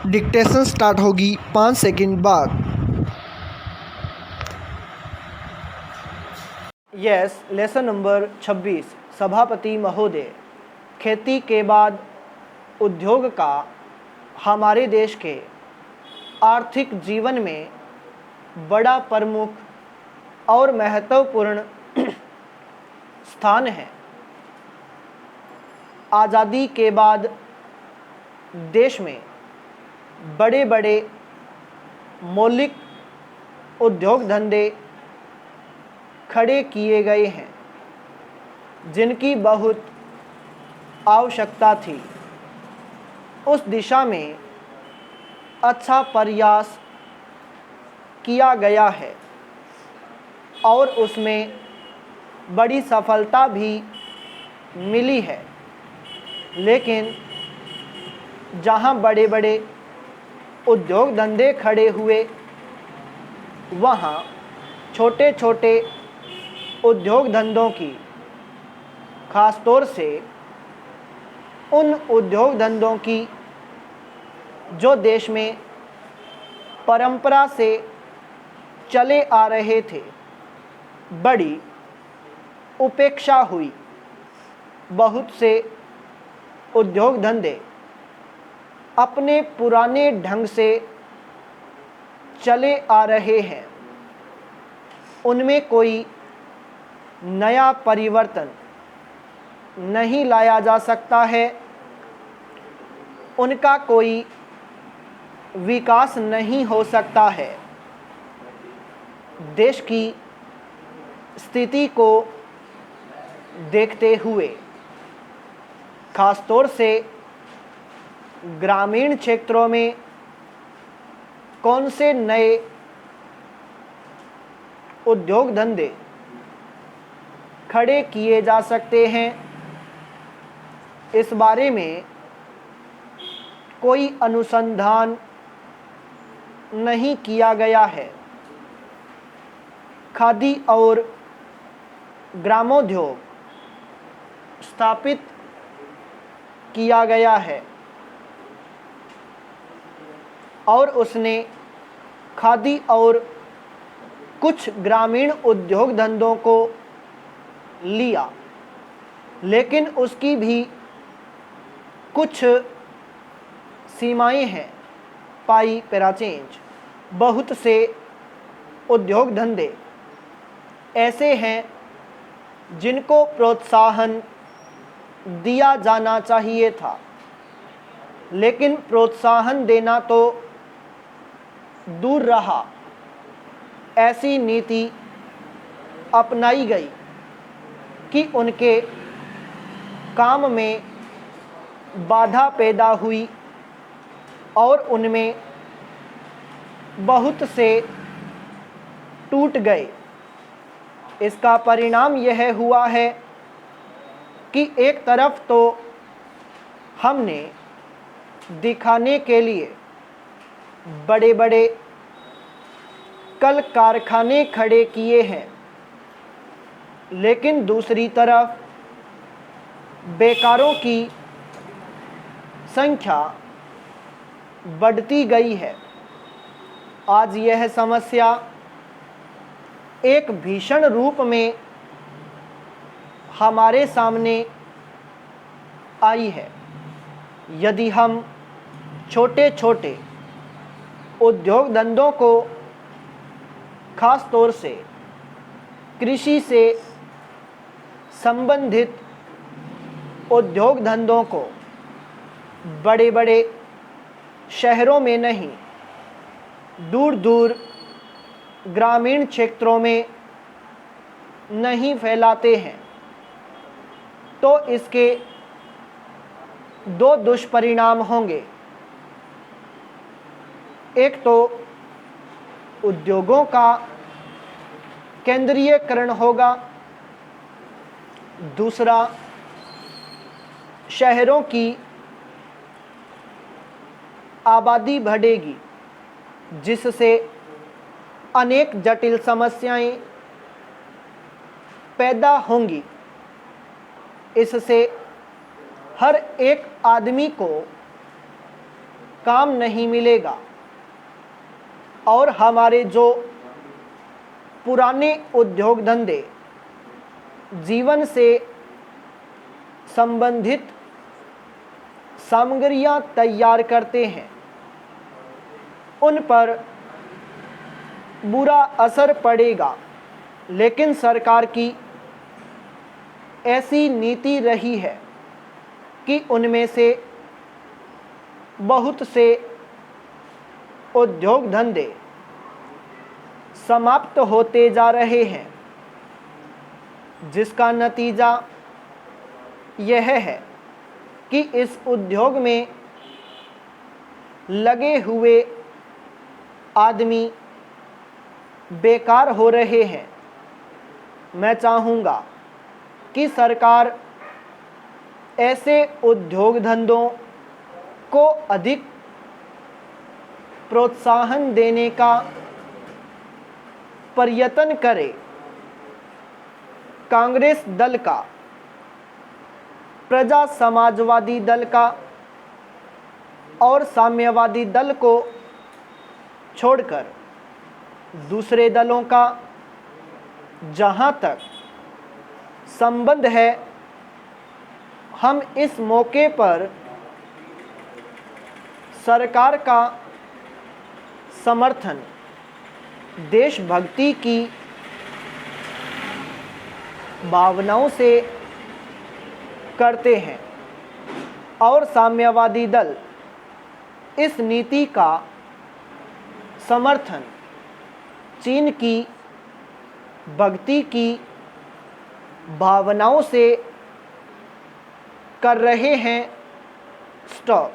Dictation start होगी 5 second बाद। Yes, lesson number 26। सभापति महोदय, खेती के बाद उद्योग का हमारे देश के आर्थिक जीवन में बड़ा प्रमुख और महत्वपूर्ण स्थान है। आज़ादी के बाद देश में बड़े बड़े मौलिक उद्योग धंधे खड़े किए गए हैं जिनकी बहुत आवश्यकता थी। उस दिशा में अच्छा प्रयास किया गया है और उसमें बड़ी सफलता भी मिली है। लेकिन जहां बड़े बड़े उद्योग धंधे खड़े हुए, वहां छोटे छोटे उद्योग धंधों की, खास तौर से उन उद्योग धंधों की जो देश में परंपरा से चले आ रहे थे, बड़ी उपेक्षा हुई। बहुत से उद्योग धंधे अपने पुराने ढंग से चले आ रहे हैं, उनमें कोई नया परिवर्तन नहीं लाया जा सकता है, उनका कोई विकास नहीं हो सकता है। देश की स्थिति को देखते हुए, खास तौर से ग्रामीण क्षेत्रों में कौन से नए उद्योग धंधे खड़े किए जा सकते हैं, इस बारे में कोई अनुसंधान नहीं किया गया है। खादी और ग्रामोद्योग स्थापित किया गया है और उसने खादी और कुछ ग्रामीण उद्योग धंधों को लिया, लेकिन उसकी भी कुछ सीमाएं हैं। पाई पैराचेंज। बहुत से उद्योग धंधे ऐसे हैं जिनको प्रोत्साहन दिया जाना चाहिए था, लेकिन प्रोत्साहन देना तो दूर रहा, ऐसी नीति अपनाई गई कि उनके काम में बाधा पैदा हुई और उनमें बहुत से टूट गए। इसका परिणाम यह हुआ है कि एक तरफ तो हमने दिखाने के लिए बड़े बड़े कल कारखाने खड़े किए हैं, लेकिन दूसरी तरफ बेकारों की संख्या बढ़ती गई है। आज यह समस्या एक भीषण रूप में हमारे सामने आई है। यदि हम छोटे छोटे उद्योग धंधों को, खास तौर से कृषि से संबंधित उद्योग धंधों को बड़े बड़े शहरों में नहीं, दूर दूर ग्रामीण क्षेत्रों में नहीं फैलाते हैं, तो इसके दो दुष्परिणाम होंगे। एक तो उद्योगों का केंद्रीयकरण होगा, दूसरा शहरों की आबादी बढ़ेगी, जिससे अनेक जटिल समस्याएं पैदा होंगी। इससे हर एक आदमी को काम नहीं मिलेगा और हमारे जो पुराने उद्योग धंधे जीवन से संबंधित सामग्रियां तैयार करते हैं उन पर बुरा असर पड़ेगा। लेकिन सरकार की ऐसी नीति रही है कि उनमें से बहुत से उद्योग धंधे समाप्त होते जा रहे हैं, जिसका नतीजा यह है कि इस उद्योग में लगे हुए आदमी बेकार हो रहे हैं। मैं चाहूँगा कि सरकार ऐसे उद्योग धंधों को अधिक प्रोत्साहन देने का प्रयत्न करे। कांग्रेस दल का, प्रजा समाजवादी दल का और साम्यवादी दल को छोड़कर दूसरे दलों का जहां तक संबंध है, हम इस मौके पर सरकार का समर्थन देशभक्ति की भावनाओं से करते हैं और साम्यवादी दल इस नीति का समर्थन चीन की भक्ति की भावनाओं से कर रहे हैं। स्टॉप।